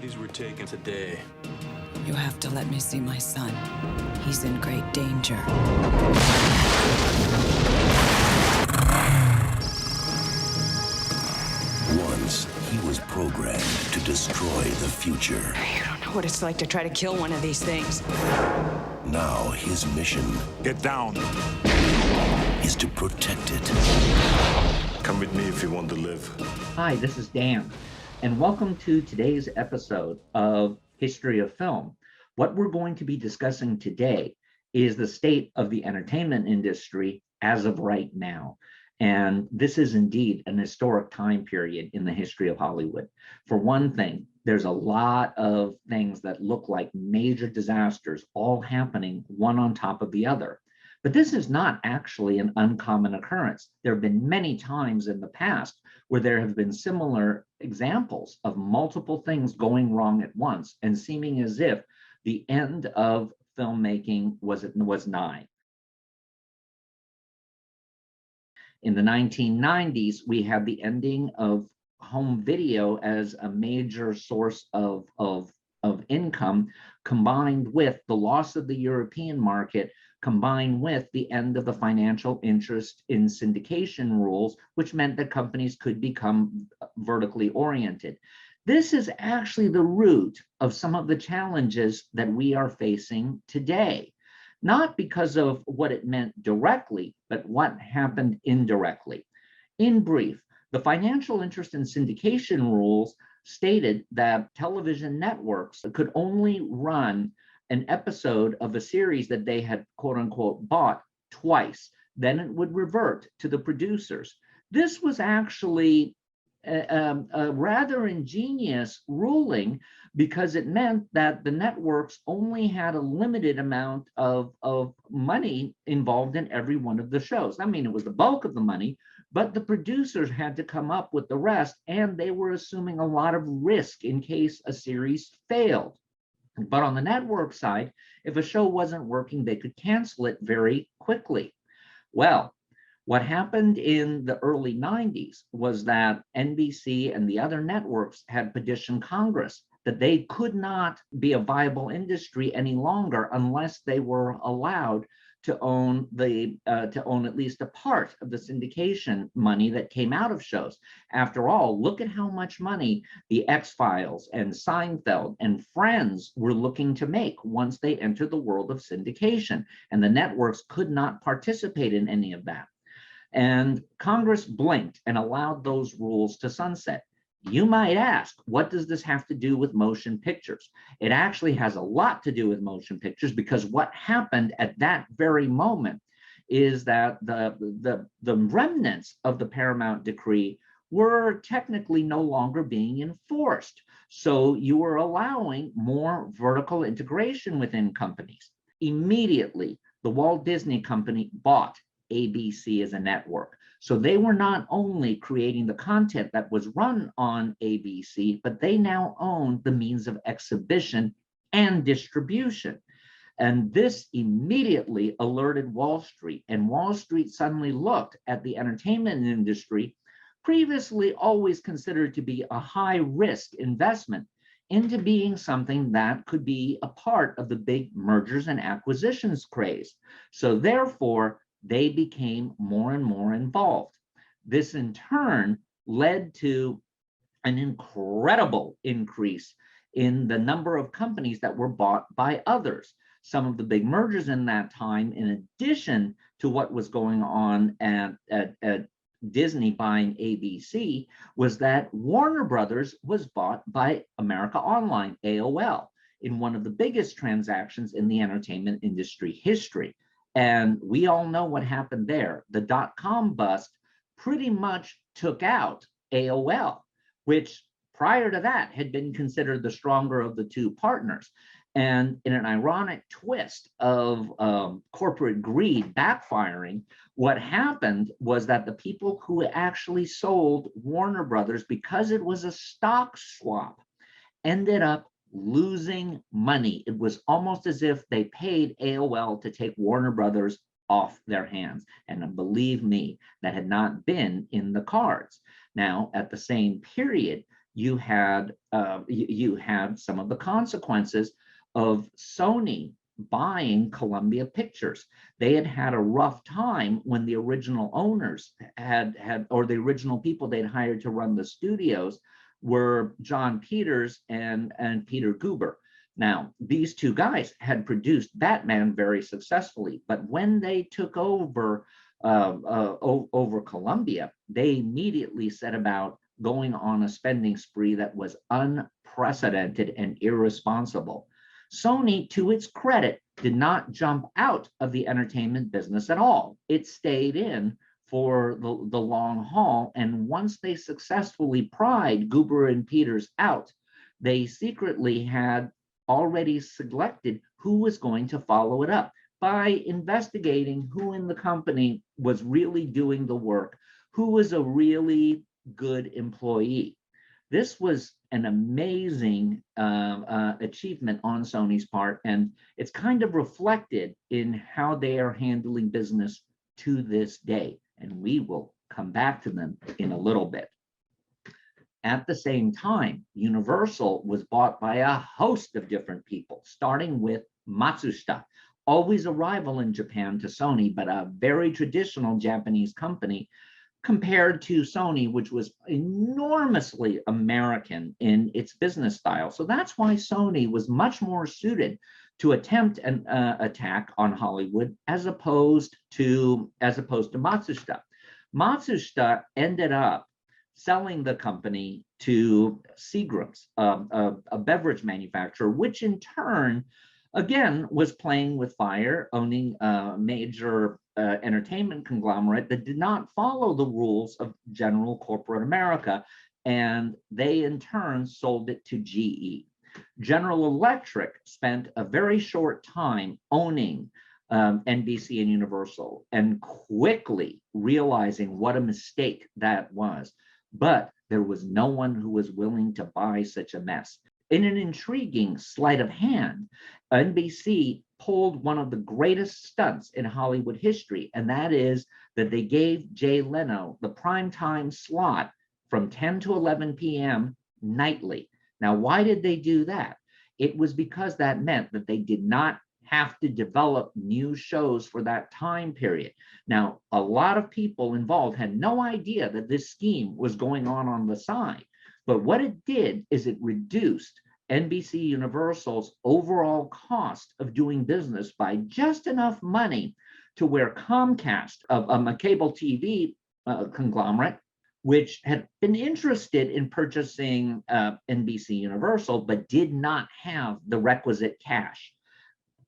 These were taken today. You have to let me see my son. He's in great danger. Once, he was programmed to destroy the future. You don't know what it's like to try to kill one of these things. Now, his mission Get down. is to protect it. Come with me if you want to live. Hi, this is Dan, and welcome to today's episode of History of Film. What we're going to be discussing today is the state of the entertainment industry as of right now. And this is indeed an historic time period in the history of Hollywood. For one thing, there's a lot of things that look like major disasters all happening one on top of the other. But this is not actually an uncommon occurrence. There have been many times in the past where there have been similar examples of multiple things going wrong at once and seeming as if the end of filmmaking was nigh. In the 1990s, we had the ending of home video as a major source of income, combined with the loss of the European market, combined with the end of the financial interest in syndication rules, which meant that companies could become vertically oriented. This is actually the root of some of the challenges that we are facing today. Not because of what it meant directly, but what happened indirectly. In brief, the financial interest in syndication rules stated that television networks could only run an episode of a series that they had, quote unquote, bought twice. Then it would revert to the producers. This was actually a rather ingenious ruling because it meant that the networks only had a limited amount of money involved in every one of the shows. I mean, it was the bulk of the money, but the producers had to come up with the rest, and they were assuming a lot of risk in case a series failed. But on the network side, if a show wasn't working, they could cancel it very quickly. Well, what happened in the early 90s was that NBC and the other networks had petitioned Congress that they could not be a viable industry any longer unless they were allowed to own at least a part of the syndication money that came out of shows. After all, look at how much money the X-Files and Seinfeld and Friends were looking to make once they entered the world of syndication, and the networks could not participate in any of that. And Congress blinked and allowed those rules to sunset. You might ask, what does this have to do with motion pictures? It actually has a lot to do with motion pictures, because what happened at that very moment is that the remnants of the Paramount Decree were technically no longer being enforced. So you were allowing more vertical integration within companies. Immediately, the Walt Disney Company bought ABC as a network. So they were not only creating the content that was run on ABC, but they now own the means of exhibition and distribution. And this immediately alerted Wall Street, and Wall Street suddenly looked at the entertainment industry, previously always considered to be a high risk investment, into being something that could be a part of the big mergers and acquisitions craze. So therefore, they became more and more involved. This in turn led to an incredible increase in the number of companies that were bought by others. Some of the big mergers in that time, in addition to what was going on at Disney buying ABC, was that Warner Brothers was bought by America Online, AOL, in one of the biggest transactions in the entertainment industry history. And we all know what happened there. The dot-com bust pretty much took out AOL, which prior to that had been considered the stronger of the two partners. And in an ironic twist of corporate greed backfiring, what happened was that the people who actually sold Warner Brothers, because it was a stock swap, ended up losing money. It was almost as if they paid AOL to take Warner Brothers off their hands. And believe me, that had not been in the cards. Now, at the same period, you had you had some of the consequences of Sony buying Columbia Pictures. They had had a rough time when the original owners or the original people they'd hired to run the studios were John Peters and Peter Guber. Now, these two guys had produced Batman very successfully, but when they took over over Columbia, they immediately set about going on a spending spree that was unprecedented and irresponsible. Sony, to its credit, did not jump out of the entertainment business at all. It stayed in for the long haul. And once they successfully pried Guber and Peters out, they secretly had already selected who was going to follow it up by investigating who in the company was really doing the work, who was a really good employee. This was an amazing achievement on Sony's part, and it's kind of reflected in how they are handling business to this day. And we will come back to them in a little bit. At the same time, Universal was bought by a host of different people, starting with Matsushita, always a rival in Japan to Sony, but a very traditional Japanese company compared to Sony, which was enormously American in its business style. So that's why Sony was much more suited to attempt an attack on Hollywood as opposed to Matsushita. Matsushita ended up selling the company to Seagram's, a beverage manufacturer, which in turn, again, was playing with fire, owning a major entertainment conglomerate that did not follow the rules of general corporate America, and they in turn sold it to GE. General Electric spent a very short time owning NBC and Universal and quickly realizing what a mistake that was. But there was no one who was willing to buy such a mess. In an intriguing sleight of hand, NBC pulled one of the greatest stunts in Hollywood history, and that is that they gave Jay Leno the primetime slot from 10 to 11 p.m. nightly. Now, why did they do that? It was because that meant that they did not have to develop new shows for that time period. Now, a lot of people involved had no idea that this scheme was going on the side. But what it did is it reduced NBC Universal's overall cost of doing business by just enough money to where Comcast, a cable TV conglomerate, which had been interested in purchasing NBC Universal, but did not have the requisite cash.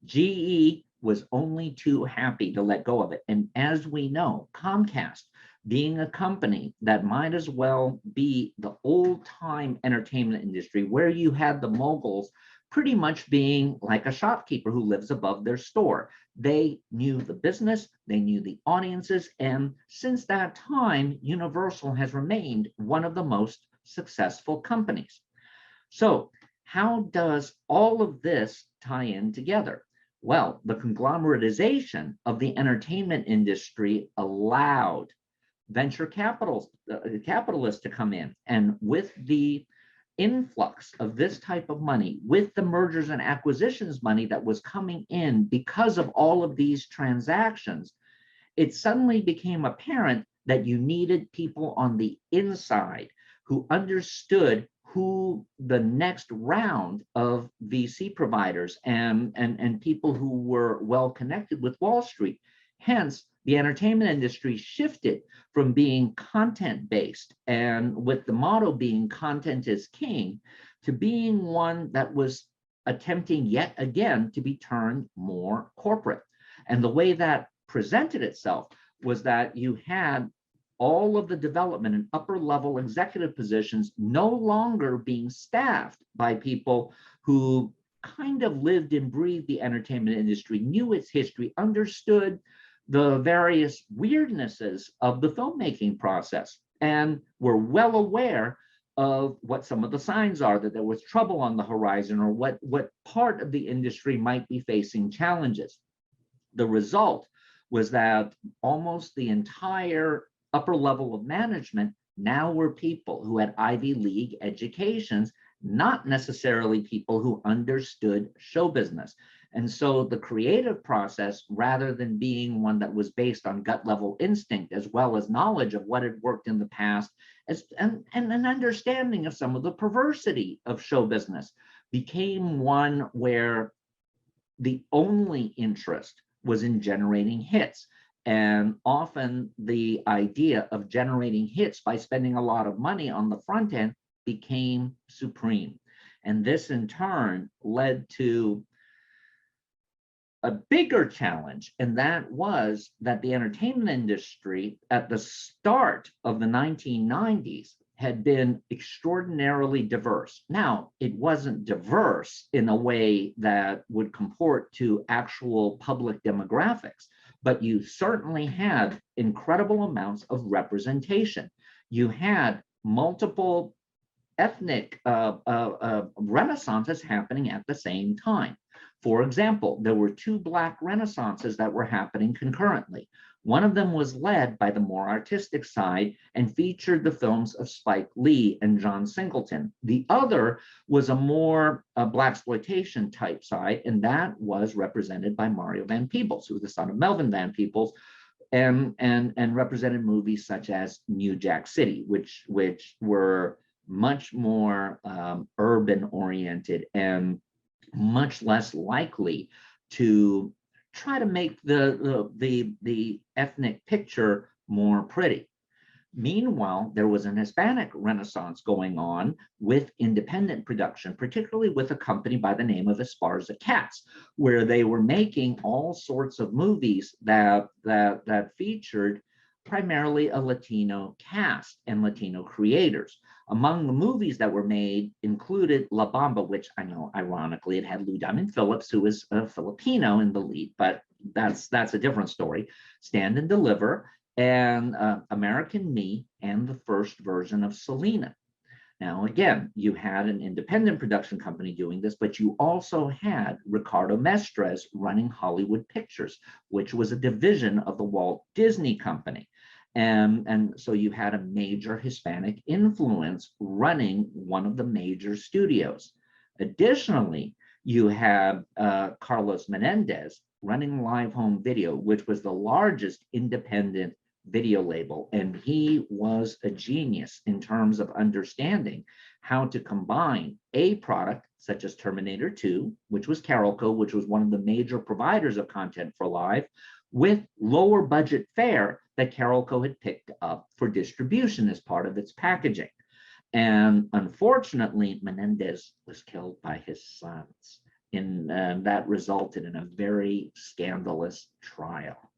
GE was only too happy to let go of it. And as we know, Comcast, being a company that might as well be the old-time entertainment industry, where you had the moguls pretty much being like a shopkeeper who lives above their store. They knew the business, they knew the audiences, and since that time, Universal has remained one of the most successful companies. So how does all of this tie in together? Well, the conglomeratization of the entertainment industry allowed venture capitalists to come in. And with the influx of this type of money, with the mergers and acquisitions money that was coming in because of all of these transactions, it suddenly became apparent that you needed people on the inside who understood who the next round of VC providers and people who were well connected with Wall Street. Hence, the entertainment industry shifted from being content-based and with the motto being content is king to being one that was attempting yet again to be turned more corporate. And the way that presented itself was that you had all of the development and upper level executive positions no longer being staffed by people who kind of lived and breathed the entertainment industry, knew its history, understood the various weirdnesses of the filmmaking process, and were well aware of what some of the signs are that there was trouble on the horizon or what part of the industry might be facing challenges. The result was that almost the entire upper level of management now were people who had Ivy League educations, not necessarily people who understood show business. And so the creative process, rather than being one that was based on gut level instinct, as well as knowledge of what had worked in the past, and an understanding of some of the perversity of show business, became one where the only interest was in generating hits. And often the idea of generating hits by spending a lot of money on the front end became supreme. And this in turn led to a bigger challenge, and that was that the entertainment industry at the start of the 1990s had been extraordinarily diverse. Now, it wasn't diverse in a way that would comport to actual public demographics, but you certainly had incredible amounts of representation. You had multiple ethnic renaissances happening at the same time. For example, there were two Black renaissances that were happening concurrently. One of them was led by the more artistic side and featured the films of Spike Lee and John Singleton. The other was a more Blaxploitation type side, and that was represented by Mario Van Peebles, who was the son of Melvin Van Peebles, and represented movies such as New Jack City, which were much more urban oriented and much less likely to try to make the ethnic picture more pretty. Meanwhile, there was an Hispanic renaissance going on with independent production, particularly with a company by the name of Esparza Cats, where they were making all sorts of movies that featured primarily a Latino cast and Latino creators. Among the movies that were made included La Bamba, which I know, ironically, it had Lou Diamond Phillips, who is a Filipino, in the lead, but that's a different story. Stand and Deliver, and American Me, and the first version of Selena. Now, again, you had an independent production company doing this, but you also had Ricardo Mestres running Hollywood Pictures, which was a division of the Walt Disney Company. And so you had a major Hispanic influence running one of the major studios. Additionally, you had Carlos Menendez running Live Home Video, which was the largest independent video label. And he was a genius in terms of understanding how to combine a product such as Terminator 2, which was Carolco, which was one of the major providers of content for Live, with lower budget fare that Carolco had picked up for distribution as part of its packaging. And unfortunately, Menendez was killed by his sons, and that resulted in a very scandalous trial.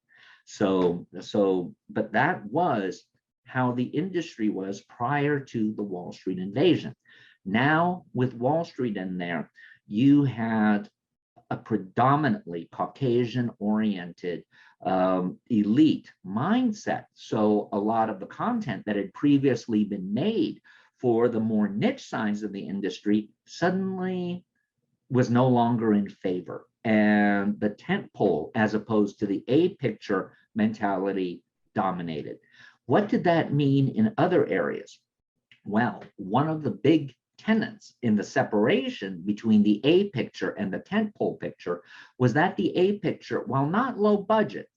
But that was how the industry was prior to the Wall Street invasion. Now, with Wall Street in there, you had a predominantly Caucasian-oriented elite mindset. So a lot of the content that had previously been made for the more niche sides of the industry suddenly was no longer in favor. And the tentpole, as opposed to the A-picture mentality, dominated. What did that mean in other areas? Well, one of the big tenets in the separation between the A picture and the tentpole picture was that the A picture, while not low budget,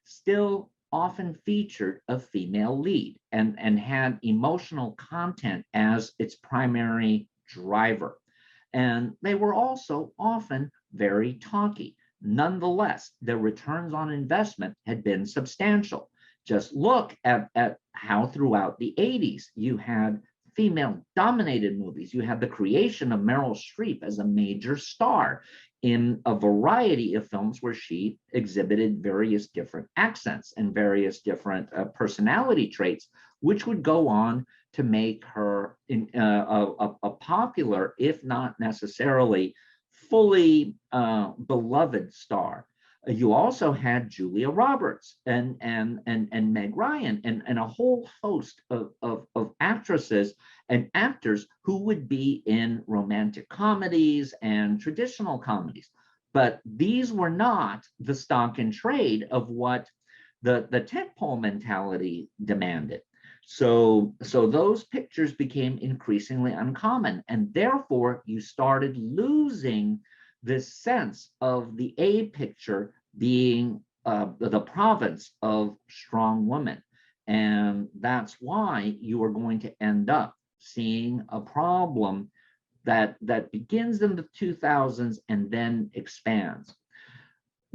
still often featured a female lead and had emotional content as its primary driver. And they were also often very talky. Nonetheless, their returns on investment had been substantial. Just look at how throughout the 80s you had female-dominated movies. You had the creation of Meryl Streep as a major star in a variety of films where she exhibited various different accents and various different personality traits, which would go on to make her a popular, if not necessarily fully beloved star. You also had Julia Roberts and Meg Ryan and a whole host of actresses and actors who would be in romantic comedies and traditional comedies. But these were not the stock and trade of what the tentpole mentality demanded. So those pictures became increasingly uncommon, and therefore you started losing this sense of the A picture being the province of strong women. And that's why you are going to end up seeing a problem that begins in the 2000s and then expands.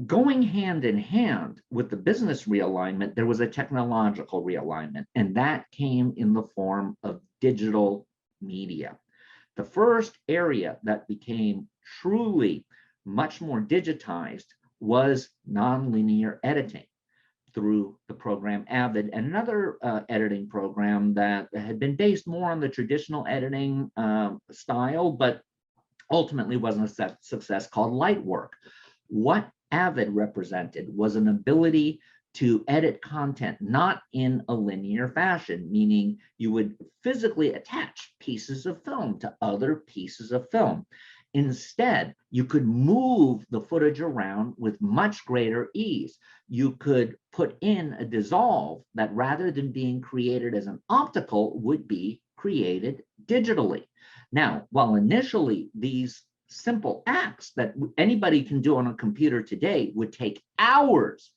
Going hand in hand with the business realignment, there was a technological realignment, and that came in the form of digital media. The first area that became truly much more digitized was nonlinear editing through the program Avid, and another editing program that had been based more on the traditional editing style, but ultimately wasn't a success, called Lightwork. What Avid represented was an ability to edit content not in a linear fashion, meaning you would physically attach pieces of film to other pieces of film. Instead, you could move the footage around with much greater ease. You could put in a dissolve that, rather than being created as an optical, would be created digitally. Now, while initially these simple acts that anybody can do on a computer today would take hours,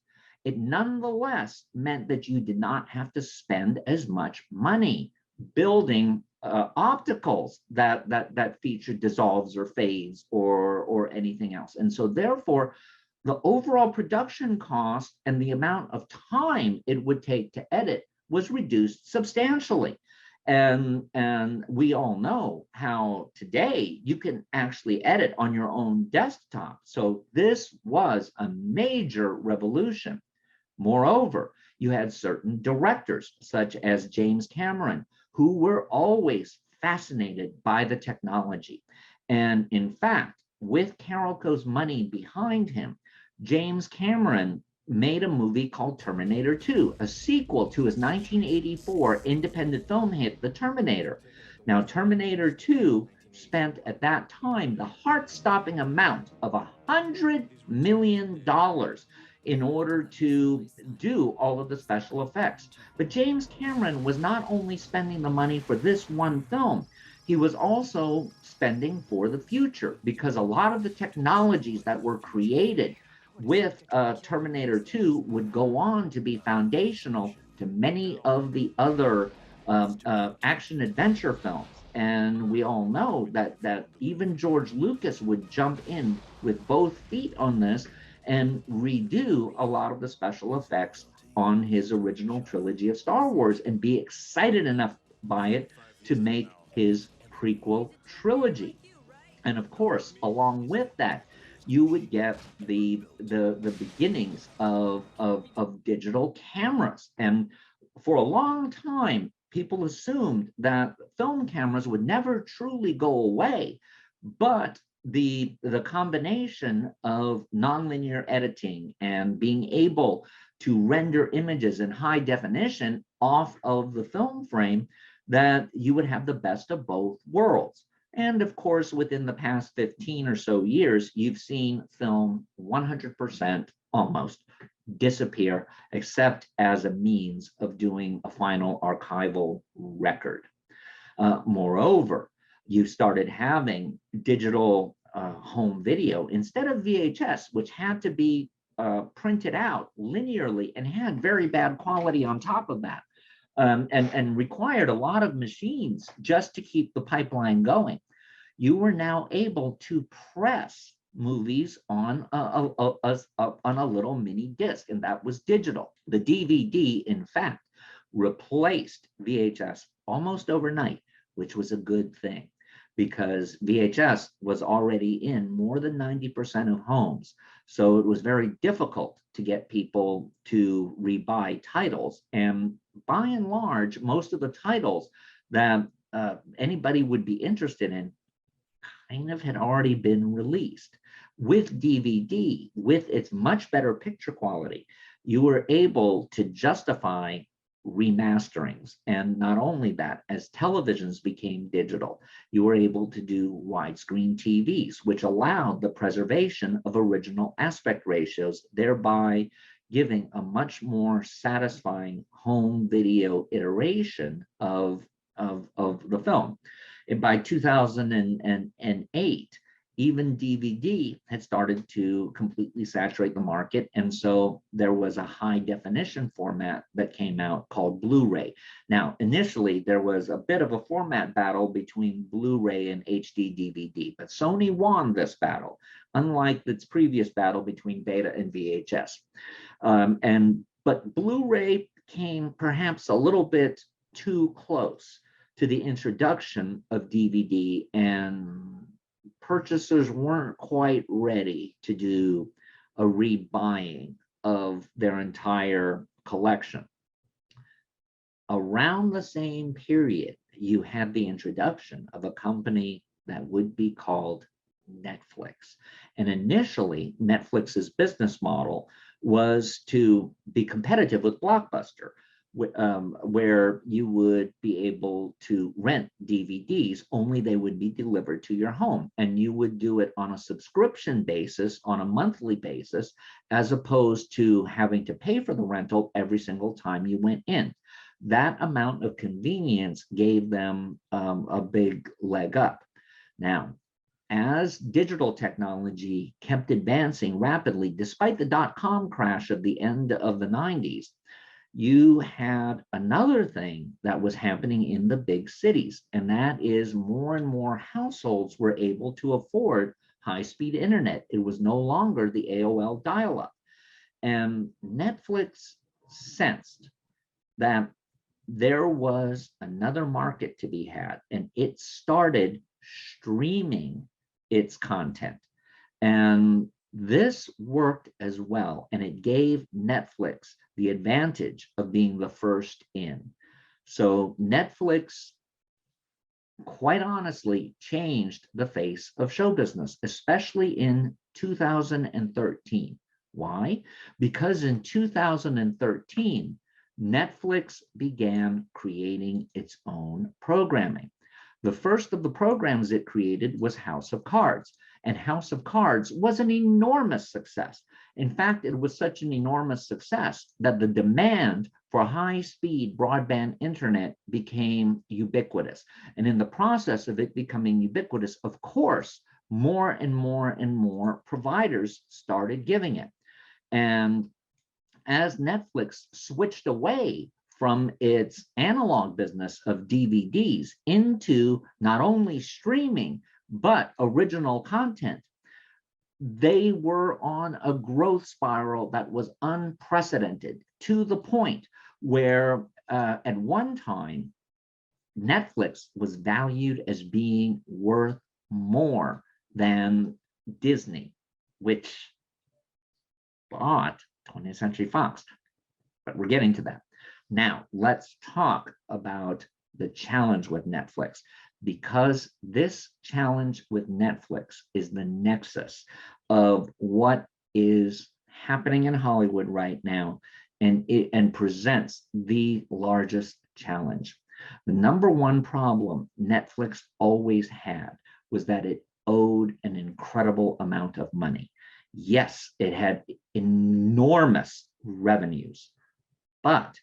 it nonetheless meant that you did not have to spend as much money building opticals that featured dissolves or fades or anything else. And so therefore, the overall production cost and the amount of time it would take to edit was reduced substantially. And we all know how today you can actually edit on your own desktop. So this was a major revolution. Moreover, you had certain directors, such as James Cameron, who were always fascinated by the technology. And in fact, with Carolco's money behind him, James Cameron made a movie called Terminator 2, a sequel to his 1984 independent film hit, The Terminator. Now, Terminator 2 spent at that time the heart-stopping amount of $100 million in order to do all of the special effects. But James Cameron was not only spending the money for this one film, he was also spending for the future, because a lot of the technologies that were created with Terminator 2 would go on to be foundational to many of the other action adventure films. And we all know that even George Lucas would jump in with both feet on this and redo a lot of the special effects on his original trilogy of Star Wars and be excited enough by it to make his prequel trilogy. And of course, along with that, you would get the beginnings of digital cameras. And for a long time, people assumed that film cameras would never truly go away, but the combination of nonlinear editing and being able to render images in high definition off of the film frame, that you would have the best of both worlds. And of course, within the past 15 or so years, you've seen film 100% almost disappear, except as a means of doing a final archival record. Moreover, you started having digital home video instead of VHS, which had to be printed out linearly and had very bad quality on top of that, and required a lot of machines just to keep the pipeline going. You were now able to press movies on a little mini disc, and that was digital. The DVD, in fact, replaced VHS almost overnight, which was a good thing, because VHS was already in more than 90% of homes. So it was very difficult to get people to rebuy titles. And by and large, most of the titles that anybody would be interested in kind of had already been released. With DVD, with its much better picture quality, you were able to justify remasterings. And not only that, as televisions became digital, you were able to do widescreen TVs, which allowed the preservation of original aspect ratios, thereby giving a much more satisfying home video iteration of the film. And by 2008, even DVD had started to completely saturate the market. And so there was a high definition format that came out called Blu-ray. Now, initially, there was a bit of a format battle between Blu-ray and HD DVD, but Sony won this battle, unlike its previous battle between Beta and VHS. But Blu-ray came perhaps a little bit too close to the introduction of DVD, and purchasers weren't quite ready to do a rebuying of their entire collection. Around the same period, you had the introduction of a company that would be called Netflix. And initially, Netflix's business model was to be competitive with Blockbuster, where you would be able to rent DVDs, only they would be delivered to your home. And you would do it on a subscription basis, on a monthly basis, as opposed to having to pay for the rental every single time you went in. That amount of convenience gave them a big leg up. Now, as digital technology kept advancing rapidly, despite the dot-com crash of the end of the 90s, you had another thing that was happening in the big cities, and that is more and more households were able to afford high-speed internet. It was no longer the AOL dial-up. And Netflix sensed that there was another market to be had, and it started streaming its content. And this worked as well, and it gave Netflix the advantage of being the first in. So Netflix, quite honestly, changed the face of show business, especially in 2013. Why? Because in 2013, Netflix began creating its own programming. The first of the programs it created was House of Cards, and House of Cards was an enormous success. In fact, it was such an enormous success that the demand for high-speed broadband internet became ubiquitous. And in the process of it becoming ubiquitous, of course, more and more and more providers started giving it. And as Netflix switched away from its analog business of DVDs into not only streaming, but original content, they were on a growth spiral that was unprecedented, to the point where at one time, Netflix was valued as being worth more than Disney, which bought 20th Century Fox. But we're getting to that. Now, let's talk about the challenge with Netflix, because this challenge with Netflix is the nexus of what is happening in Hollywood right now, and presents the largest challenge. The number one problem Netflix always had was that it owed an incredible amount of money. Yes, it had enormous revenues, but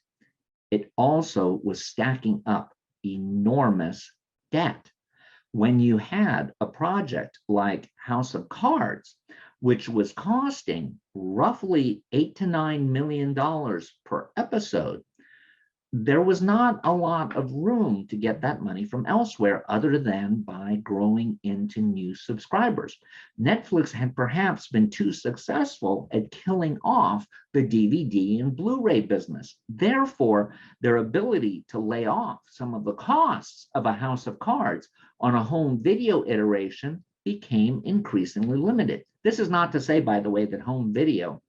it also was stacking up enormous debt. When you had a project like House of Cards, which was costing roughly $8 to $9 million per episode, there was not a lot of room to get that money from elsewhere other than by growing into new subscribers. Netflix had perhaps been too successful at killing off the DVD and Blu-ray business. Therefore, their ability to lay off some of the costs of a House of Cards on a home video iteration became increasingly limited. This is not to say, by the way, that home video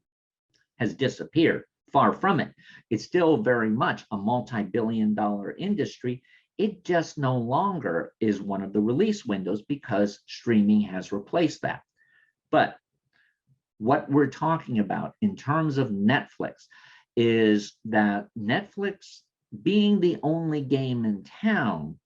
has disappeared. Far from it. It's still very much a multi-billion-dollar industry. It just no longer is one of the release windows because streaming has replaced that. But what we're talking about in terms of Netflix is that Netflix, being the only game in town,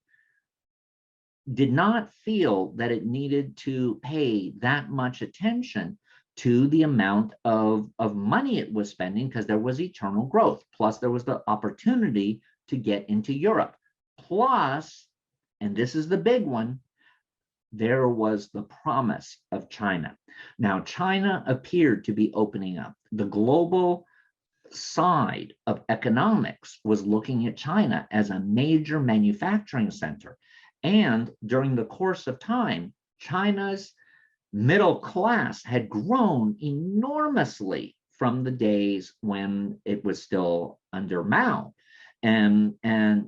did not feel that it needed to pay that much attention to the amount of money it was spending, because there was eternal growth. Plus, there was the opportunity to get into Europe. Plus, and this is the big one, there was the promise of China. Now, China appeared to be opening up. The global side of economics was looking at China as a major manufacturing center. And during the course of time, China's middle class had grown enormously from the days when it was still under Mao. And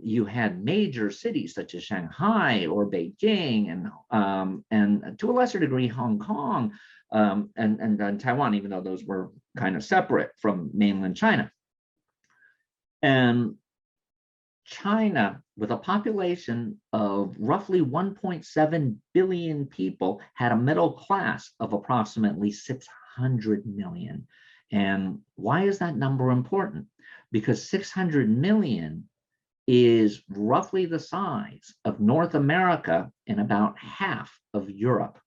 you had major cities such as Shanghai or Beijing and to a lesser degree Hong Kong and Taiwan, even though those were kind of separate from mainland China. And China, with a population of roughly 1.7 billion people, had a middle class of approximately 600 million. And why is that number important? Because 600 million is roughly the size of North America and about half of Europe.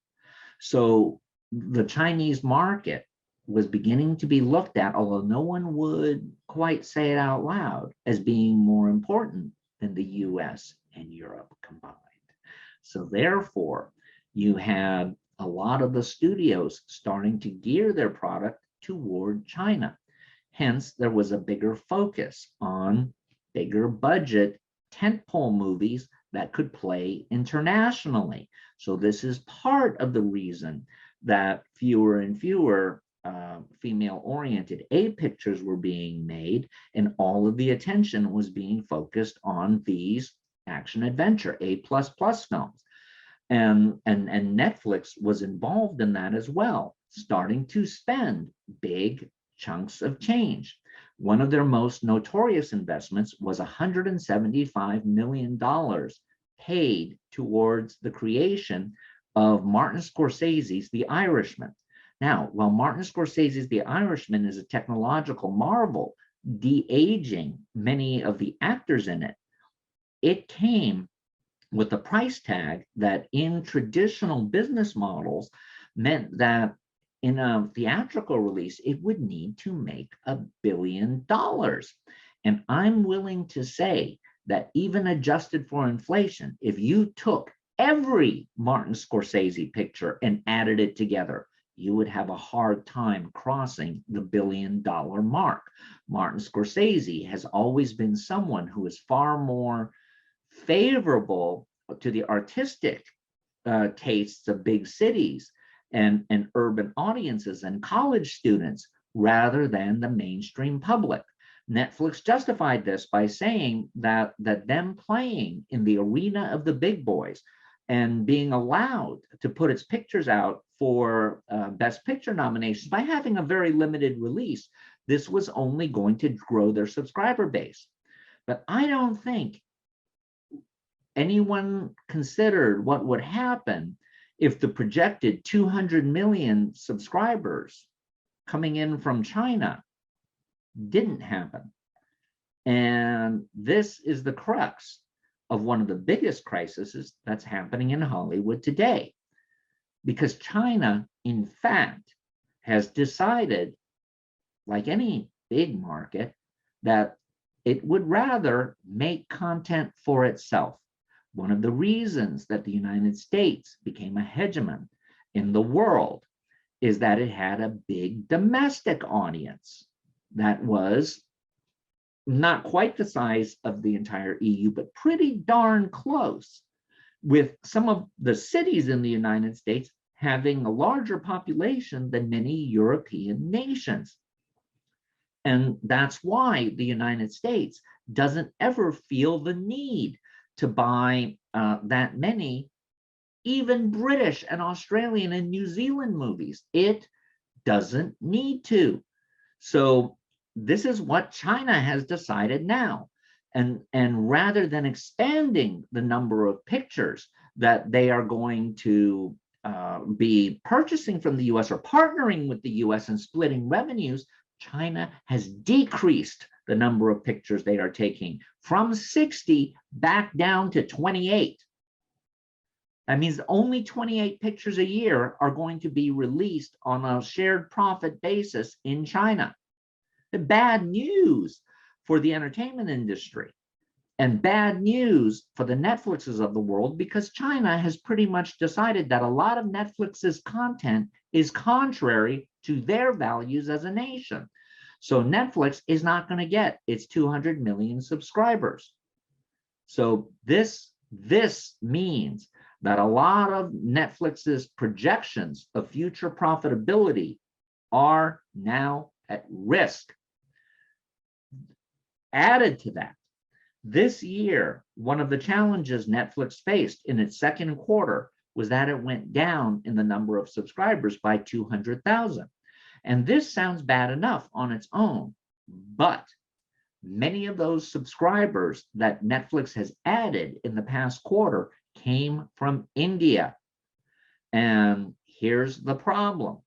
So the Chinese market was beginning to be looked at, although no one would quite say it out loud, as being more important than the US and Europe combined. So therefore, you had a lot of the studios starting to gear their product toward China. Hence, there was a bigger focus on bigger budget tentpole movies that could play internationally. So this is part of the reason that fewer and fewer female-oriented A pictures were being made, and all of the attention was being focused on these action-adventure A++ films. And Netflix was involved in that as well, starting to spend big chunks of change. One of their most notorious investments was $175 million paid towards the creation of Martin Scorsese's The Irishman. Now, while Martin Scorsese's The Irishman is a technological marvel, de-aging many of the actors in it, it came with a price tag that in traditional business models meant that in a theatrical release, it would need to make $1 billion. And I'm willing to say that even adjusted for inflation, if you took every Martin Scorsese picture and added it together, you would have a hard time crossing the $1 billion mark. Martin Scorsese has always been someone who is far more favorable to the artistic tastes of big cities and urban audiences and college students rather than the mainstream public. Netflix justified this by saying that them playing in the arena of the big boys and being allowed to put its pictures out for Best Picture nominations by having a very limited release, this was only going to grow their subscriber base. But I don't think anyone considered what would happen if the projected 200 million subscribers coming in from China didn't happen. And this is the crux of one of the biggest crises that's happening in Hollywood today. Because China, in fact, has decided, like any big market, that it would rather make content for itself. One of the reasons that the United States became a hegemon in the world is that it had a big domestic audience that was not quite the size of the entire EU, but pretty darn close, with some of the cities in the United States having a larger population than many European nations. And that's why the United States doesn't ever feel the need to buy that many, even British and Australian and New Zealand movies. It doesn't need to. So this is what China has decided now. And rather than expanding the number of pictures that they are going to be purchasing from the US or partnering with the US and splitting revenues, China has decreased the number of pictures they are taking from 60 back down to 28. That means only 28 pictures a year are going to be released on a shared profit basis in China. The bad news for the entertainment industry, and bad news for the Netflixes of the world, because China has pretty much decided that a lot of Netflix's content is contrary to their values as a nation. So Netflix is not going to get its 200 million subscribers. So this means that a lot of Netflix's projections of future profitability are now at risk. Added to that, this year, one of the challenges Netflix faced in its second quarter was that it went down in the number of subscribers by 200,000. And this sounds bad enough on its own, but many of those subscribers that Netflix has added in the past quarter came from India. And here's the problem.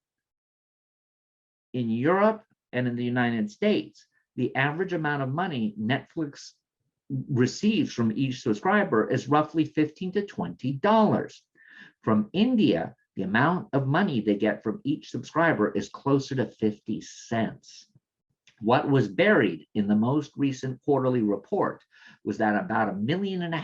In Europe and in the United States, the average amount of money Netflix receives from each subscriber is roughly $15 to $20. From India, the amount of money they get from each subscriber is closer to 50 cents. What was buried in the most recent quarterly report was that about 1.5 million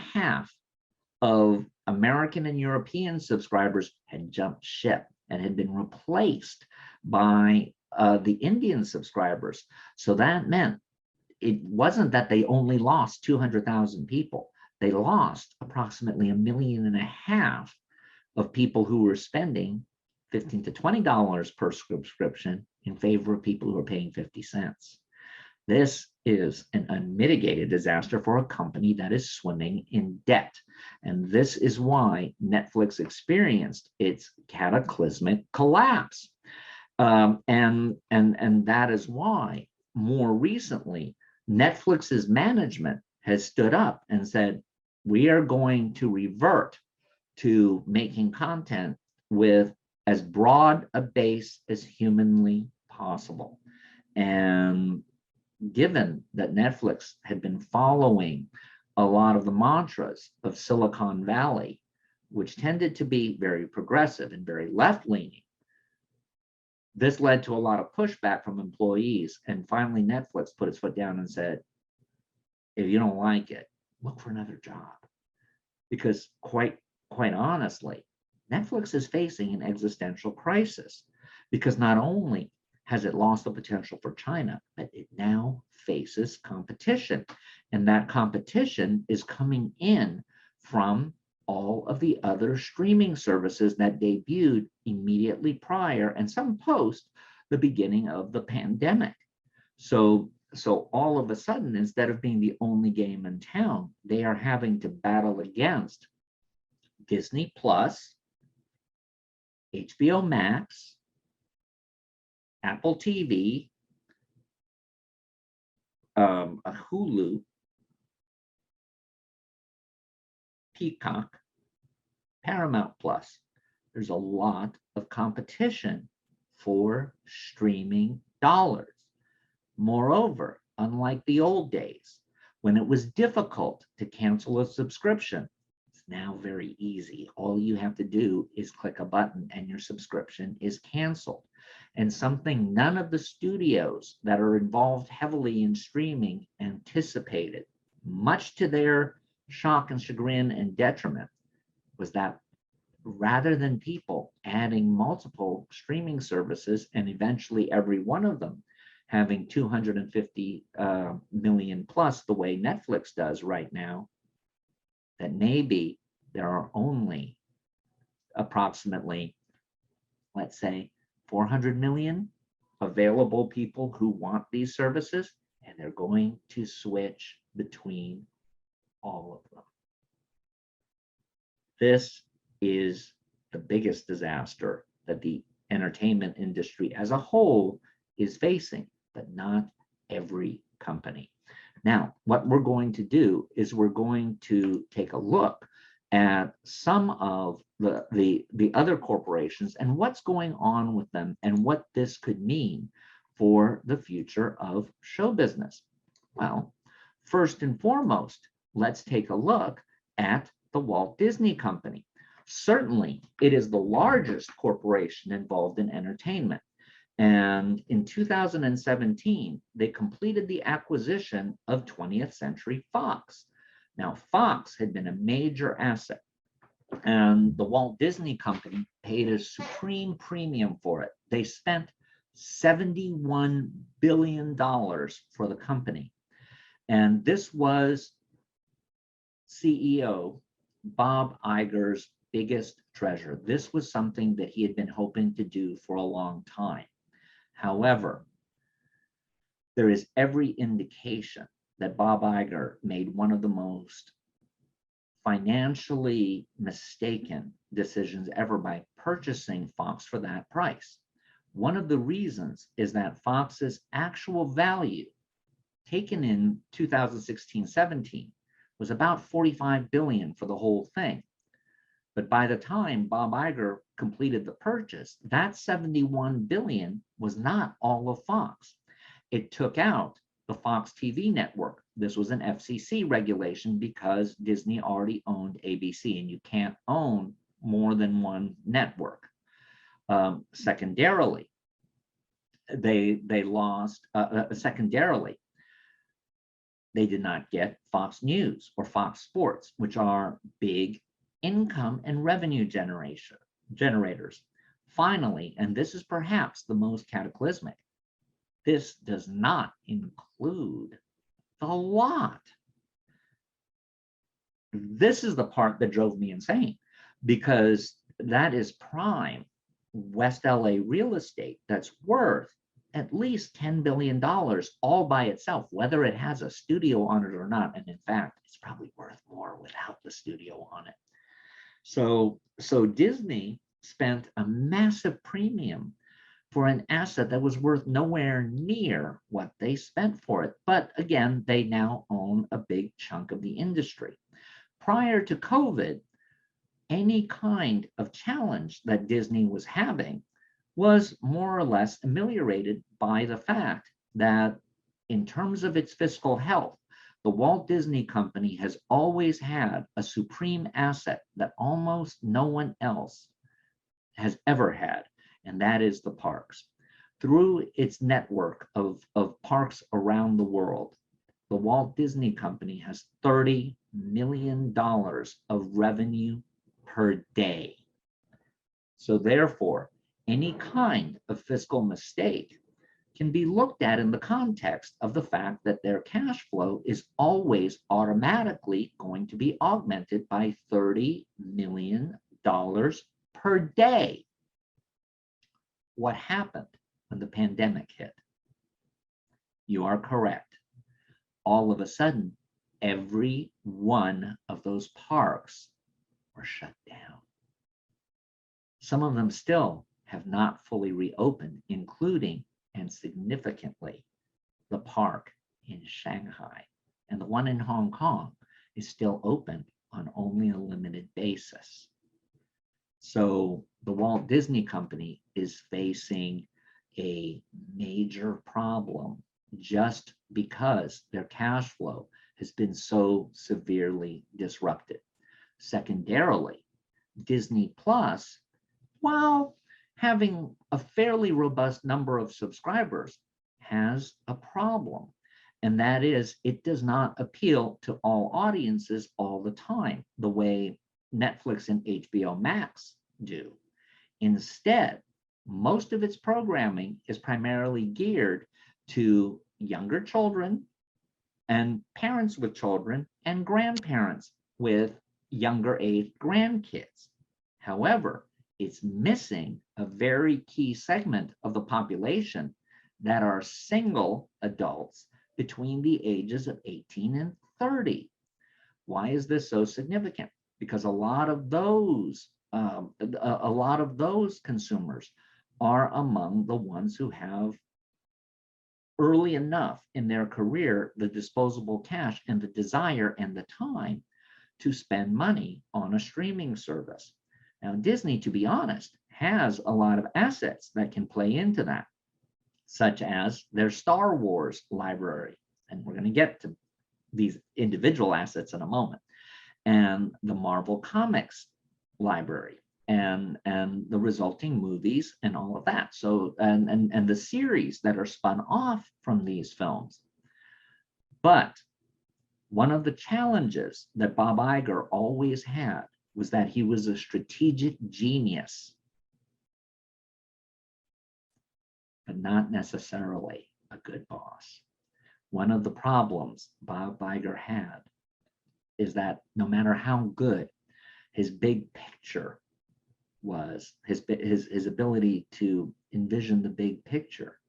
of American and European subscribers had jumped ship and had been replaced by the Indian subscribers. So that meant it wasn't that they only lost 200,000 people. They lost approximately 1.5 million of people who were spending $15 to $20 per subscription in favor of people who are paying 50 cents. This is an unmitigated disaster for a company that is swimming in debt. And this is why Netflix experienced its cataclysmic collapse. And that is why more recently, Netflix's management has stood up and said, we are going to revert to making content with as broad a base as humanly possible. And given that Netflix had been following a lot of the mantras of Silicon Valley, which tended to be very progressive and very left-leaning, this led to a lot of pushback from employees. And finally, Netflix put its foot down and said, if you don't like it, look for another job. Because quite honestly, Netflix is facing an existential crisis, because not only has it lost the potential for China, but it now faces competition. And that competition is coming in from all of the other streaming services that debuted immediately prior and some post the beginning of the pandemic. So all of a sudden, instead of being the only game in town, they are having to battle against Disney Plus, HBO Max, Apple TV, a Hulu, Peacock, Paramount Plus. There's a lot of competition for streaming dollars. Moreover, unlike the old days, when it was difficult to cancel a subscription, it's now very easy. All you have to do is click a button and your subscription is canceled. And something none of the studios that are involved heavily in streaming anticipated, much to their shock and chagrin and detriment, was that rather than people adding multiple streaming services and eventually every one of them having 250 million plus the way Netflix does right now, that maybe there are only approximately, let's say, 400 million available people who want these services, and they're going to switch between all of them. This is the biggest disaster that the entertainment industry as a whole is facing, but not every company. Now, what we're going to do is we're going to take a look at some of the other corporations and what's going on with them and what this could mean for the future of show business. Well, first and foremost, let's take a look at the Walt Disney Company. Certainly, it is the largest corporation involved in entertainment. And in 2017, they completed the acquisition of 20th Century Fox. Now, Fox had been a major asset, and the Walt Disney Company paid a supreme premium for it. They spent $71 billion for the company. And this was CEO Bob Iger's biggest treasure. This was something that he had been hoping to do for a long time. However, there is every indication that Bob Iger made one of the most financially mistaken decisions ever by purchasing Fox for that price. One of the reasons is that Fox's actual value taken in 2016-17 was about 45 billion for the whole thing. But by the time Bob Iger completed the purchase, that 71 billion was not all of Fox. It took out the Fox TV network. This was an FCC regulation because Disney already owned ABC, and you can't own more than one network. Secondarily, they lost. Secondarily, they did not get Fox News or Fox Sports, which are big income and revenue generators. Finally, and this is perhaps the most cataclysmic, this does not include the lot. This is the part that drove me insane, because that is prime West LA real estate that's worth at least $10 billion all by itself, whether it has a studio on it or not. And in fact, it's probably worth more without the studio on it. So Disney spent a massive premium for an asset that was worth nowhere near what they spent for it. But again, they now own a big chunk of the industry. Prior to COVID, any kind of challenge that Disney was having was more or less ameliorated by the fact that in terms of its fiscal health, the Walt Disney Company has always had a supreme asset that almost no one else has ever had, and that is the parks. Through its network of parks around the world, the Walt Disney Company has $30 million of revenue per day. So therefore, any kind of fiscal mistake can be looked at in the context of the fact that their cash flow is always automatically going to be augmented by $30 million per day. What happened when the pandemic hit? You are correct. All of a sudden, every one of those parks were shut down. Some of them still have not fully reopened, including and significantly the park in Shanghai. And the one in Hong Kong is still open on only a limited basis. So the Walt Disney Company is facing a major problem just because their cash flow has been so severely disrupted. Secondarily, Disney Plus, while having a fairly robust number of subscribers, has a problem. And that is, it does not appeal to all audiences all the time, the way Netflix and HBO Max do. Instead, most of its programming is primarily geared to younger children and parents with children and grandparents with younger age grandkids. However, it's missing a very key segment of the population that are single adults between the ages of 18 and 30. Why is this so significant? Because a lot of those consumers are among the ones who have early enough in their career the disposable cash and the desire and the time to spend money on a streaming service. Now, Disney, to be honest, has a lot of assets that can play into that, such as their Star Wars library. And we're going to get to these individual assets in a moment. And the Marvel Comics library and the resulting movies and all of that. So and the series that are spun off from these films. But one of the challenges that Bob Iger always had was that he was a strategic genius, but not necessarily a good boss. One of the problems Bob Iger had is that no matter how good his big picture was, his ability to envision the big picture,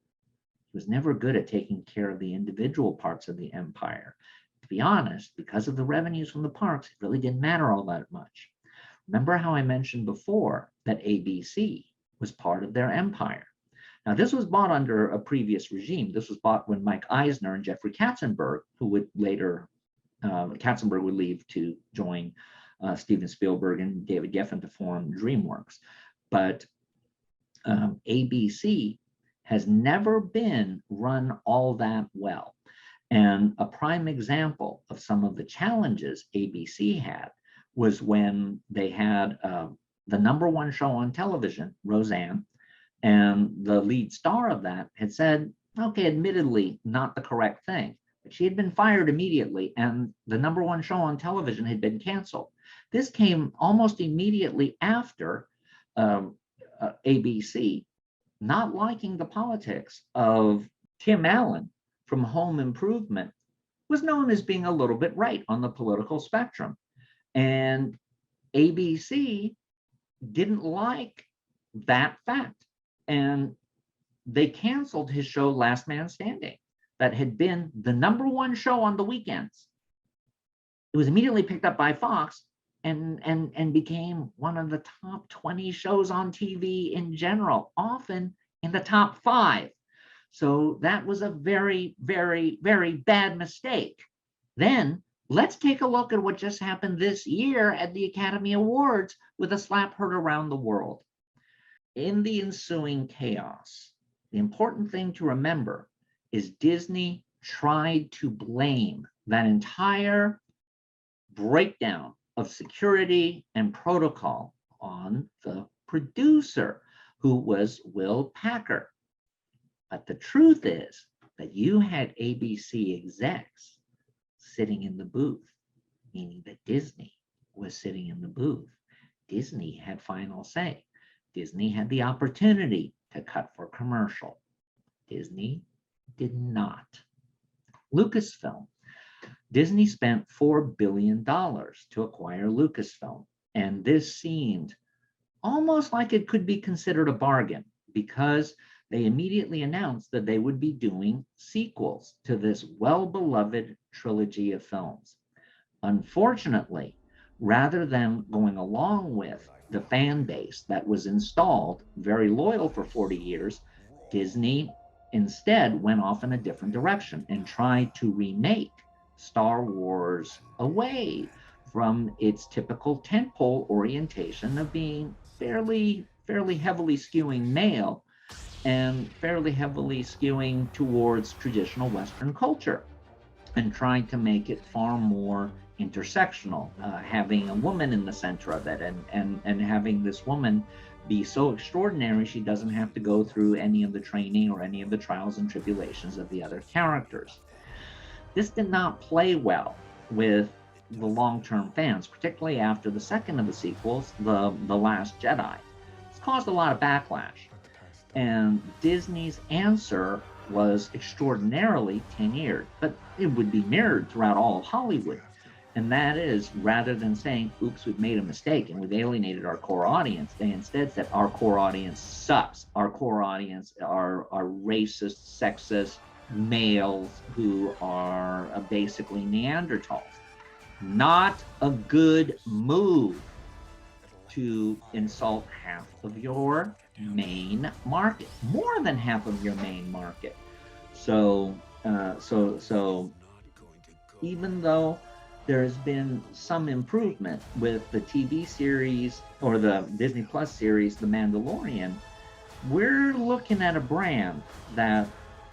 he was never good at taking care of the individual parts of the empire. To be honest, because of the revenues from the parks, it really didn't matter all that much. Remember how I mentioned before that ABC was part of their empire. Now, this was bought under a previous regime. This was bought when Mike Eisner and Jeffrey Katzenberg, who would later, Katzenberg would leave to join Steven Spielberg and David Geffen to form DreamWorks. But ABC has never been run all that well. And a prime example of some of the challenges ABC had was when they had the #1 show on television, Roseanne, and the lead star of that had said, okay, admittedly, not the correct thing, but she had been fired immediately and the #1 show on television had been canceled. This came almost immediately after ABC not liking the politics of Tim Allen from Home Improvement, was known as being a little bit right on the political spectrum. And ABC didn't like that fact. And they canceled his show Last Man Standing, that had been the #1 show on the weekends. It was immediately picked up by Fox and became one of the top 20 shows on TV in general, often in the top 5. So that was a very, very, very bad mistake. Then let's take a look at what just happened this year at the Academy Awards with a slap heard around the world. In the ensuing chaos, the important thing to remember is Disney tried to blame that entire breakdown of security and protocol on the producer, who was Will Packer. But the truth is that you had ABC execs sitting in the booth, meaning that Disney was sitting in the booth. Disney had final say. Disney had the opportunity to cut for commercial. Disney did not. Lucasfilm. Disney spent $4 billion to acquire Lucasfilm, and this seemed almost like it could be considered a bargain because they immediately announced that they would be doing sequels to this well-beloved trilogy of films. Unfortunately, rather than going along with the fan base that was installed, very loyal for 40 years, Disney instead went off in a different direction and tried to remake Star Wars away from its typical tentpole orientation of being fairly heavily skewing male and fairly heavily skewing towards traditional Western culture, and trying to make it far more intersectional, having a woman in the center of it, and having this woman be so extraordinary she doesn't have to go through any of the training or any of the trials and tribulations of the other characters. This did not play well with the long-term fans, particularly after the second of the sequels, The Last Jedi. It's caused a lot of backlash. And Disney's answer was extraordinarily tenured, but it would be mirrored throughout all of Hollywood. And that is, rather than saying, oops, we've made a mistake and we've alienated our core audience, they instead said, our core audience sucks. Our core audience are racist, sexist males who are basically Neanderthals. Not a good move to insult half of your main market, more than half of your main market. So even though there's been some improvement with the TV series or the Disney Plus series, The Mandalorian, we're looking at a brand that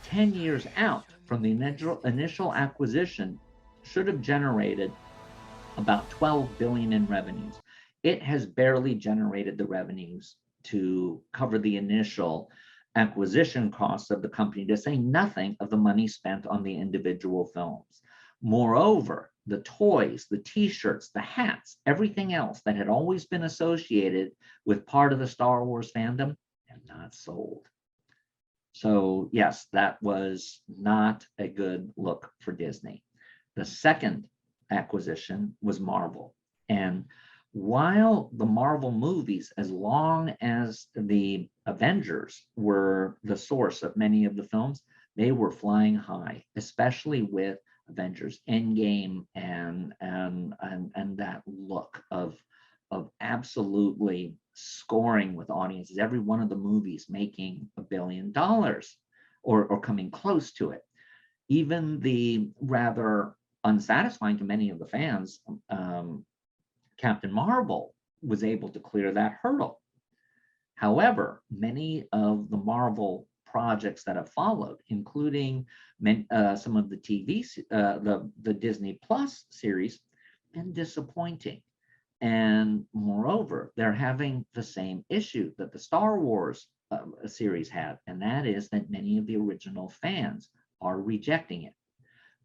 10 years out from the initial acquisition should have generated about $12 billion in revenues. it has barely generated the revenues to cover the initial acquisition costs of the company, to say nothing of the money spent on the individual films. Moreover, the toys, the t-shirts, the hats, everything else that had always been associated with part of the Star Wars fandom have not sold. So yes, that was not a good look for Disney. The second acquisition was Marvel. And while the Marvel movies, as long as the Avengers were the source of many of the films, they were flying high, especially with Avengers Endgame and that look of absolutely scoring with audiences. Every one of the movies making $1 billion or coming close to it. Even the rather unsatisfying to many of the fans, Captain Marvel was able to clear that hurdle. However, many of the Marvel projects that have followed, including some of the the Disney Plus series, been disappointing. And moreover, they're having the same issue that the Star Wars series had, and that is that many of the original fans are rejecting it.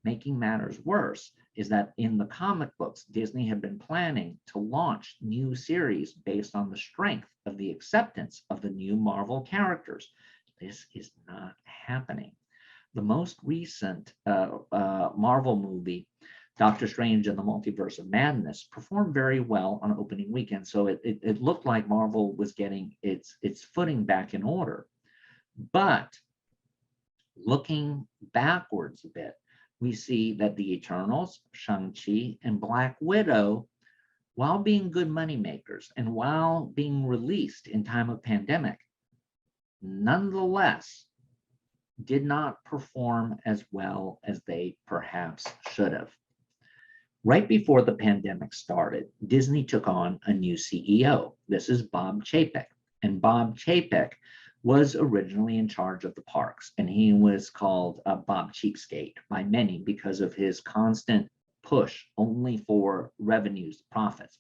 Making matters worse is that in the comic books, Disney had been planning to launch new series based on the strength of the acceptance of the new Marvel characters. This is not happening. The most recent Marvel movie, Doctor Strange and the Multiverse of Madness, performed very well on opening weekend. So it looked like Marvel was getting its footing back in order. But looking backwards a bit, we see that the Eternals, Shang-Chi, and Black Widow, while being good moneymakers and while being released in time of pandemic, nonetheless did not perform as well as they perhaps should have. Right before the pandemic started, Disney took on a new CEO. This is Bob Chapek. And Bob Chapek was originally in charge of the parks, and he was called Bob Cheapskate by many because of his constant push only for revenues, profits.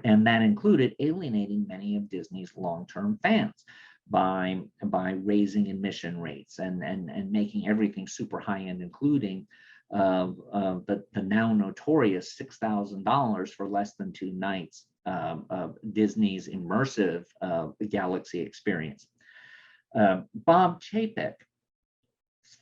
And that included alienating many of Disney's long-term fans by raising admission rates and making everything super high-end, including the now notorious $6,000 for less than 2 nights of Disney's immersive Galaxy experience. Bob Chapek's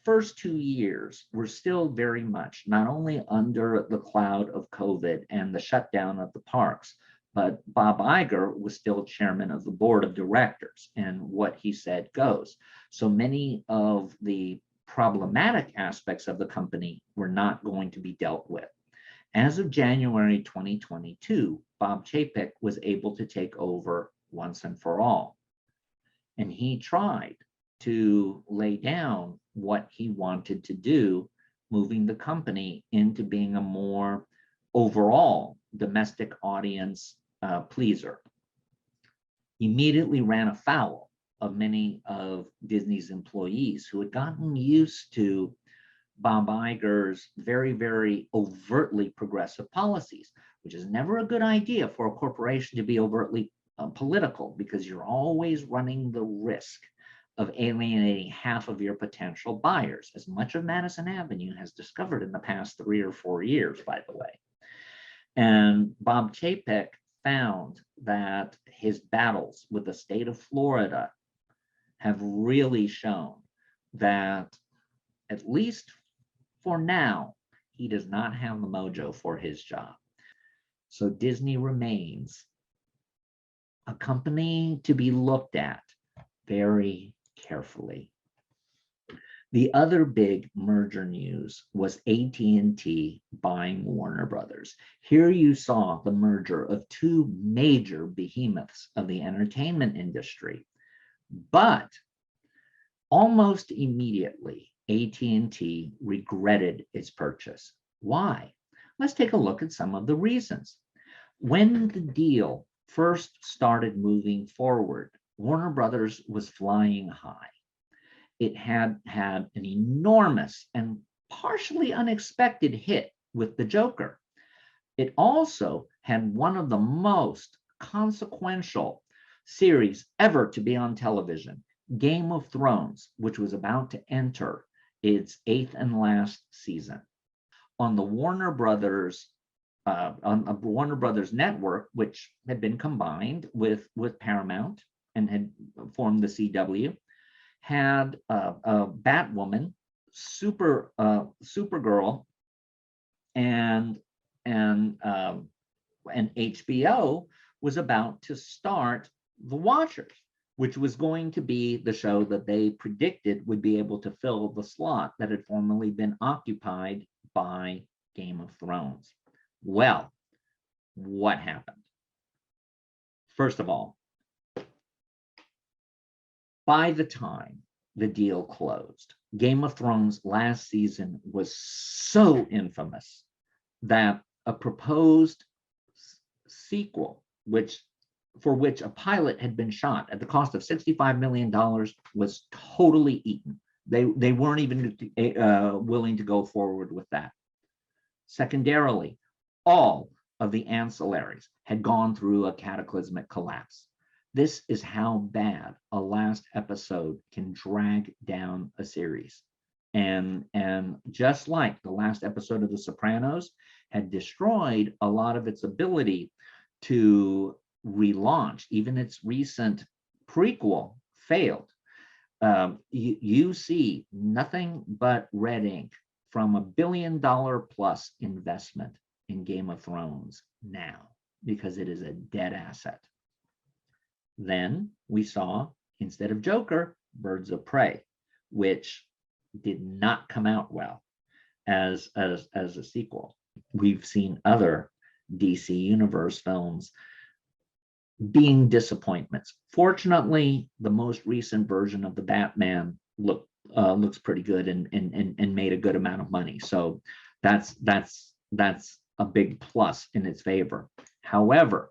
first 2 years were still very much not only under the cloud of COVID and the shutdown of the parks, but Bob Iger was still chairman of the board of directors, and what he said goes. So many of the problematic aspects of the company were not going to be dealt with. As of January 2022, Bob Chapek was able to take over once and for all. And he tried to lay down what he wanted to do, moving the company into being a more overall domestic audience pleaser. Immediately ran afoul of many of Disney's employees who had gotten used to Bob Iger's very, very overtly progressive policies, which is never a good idea for a corporation to be overtly political, because you're always running the risk of alienating half of your potential buyers, as much of Madison Avenue has discovered in the past 3 or 4 years, by the way. And Bob Chapek found that his battles with the state of Florida have really shown that, at least for now, he does not have the mojo for his job. So Disney remains a company to be looked at very carefully. The other big merger news was AT&T buying Warner Brothers. Here you saw the merger of 2 major behemoths of the entertainment industry. But almost immediately, AT&T regretted its purchase. Why? Let's take a look at some of the reasons. When the deal first started moving forward, Warner Brothers was flying high. It had had an enormous and partially unexpected hit with the Joker. It also had one of the most consequential series ever to be on television, Game of Thrones, which was about to enter its 8th and last season. On the Warner Brothers network, which had been combined with Paramount and had formed the CW, had a Batwoman, Supergirl, and HBO was about to start The Watchers, which was going to be the show that they predicted would be able to fill the slot that had formerly been occupied by Game of Thrones. Well, what happened? First of all, by the time the deal closed, Game of Thrones last season was so infamous that a proposed sequel, for which a pilot had been shot at the cost of $65 million, was totally eaten. They weren't even willing to go forward with that. Secondarily, all of the ancillaries had gone through a cataclysmic collapse. This is how bad a last episode can drag down a series. And just like the last episode of The Sopranos had destroyed a lot of its ability to relaunch, even its recent prequel failed. You see nothing but red ink from $1 billion plus investment in Game of Thrones now, because it is a dead asset. Then we saw, instead of Joker, Birds of Prey, which did not come out well as a sequel. We've seen other DC Universe films being disappointments. Fortunately, the most recent version of the Batman looks pretty good and made a good amount of money. So that's a big plus in its favor. However,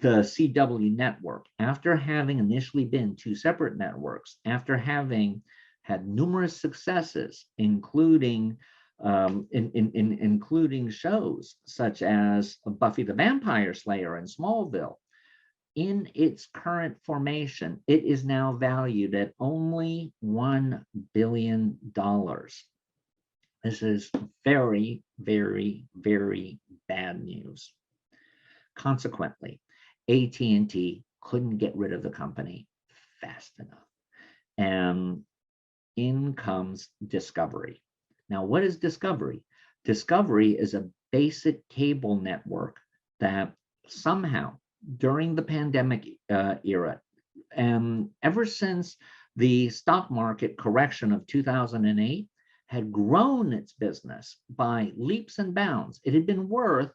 the CW network, after having initially been two separate networks, after having had numerous successes, including including shows such as Buffy the Vampire Slayer and Smallville, in its current formation, it is now valued at only $1 billion. This is very, very, very bad news. Consequently, AT&T couldn't get rid of the company fast enough. And in comes Discovery. Now, what is Discovery? Discovery is a basic cable network that somehow during the pandemic era, and ever since the stock market correction of 2008, had grown its business by leaps and bounds. It had been worth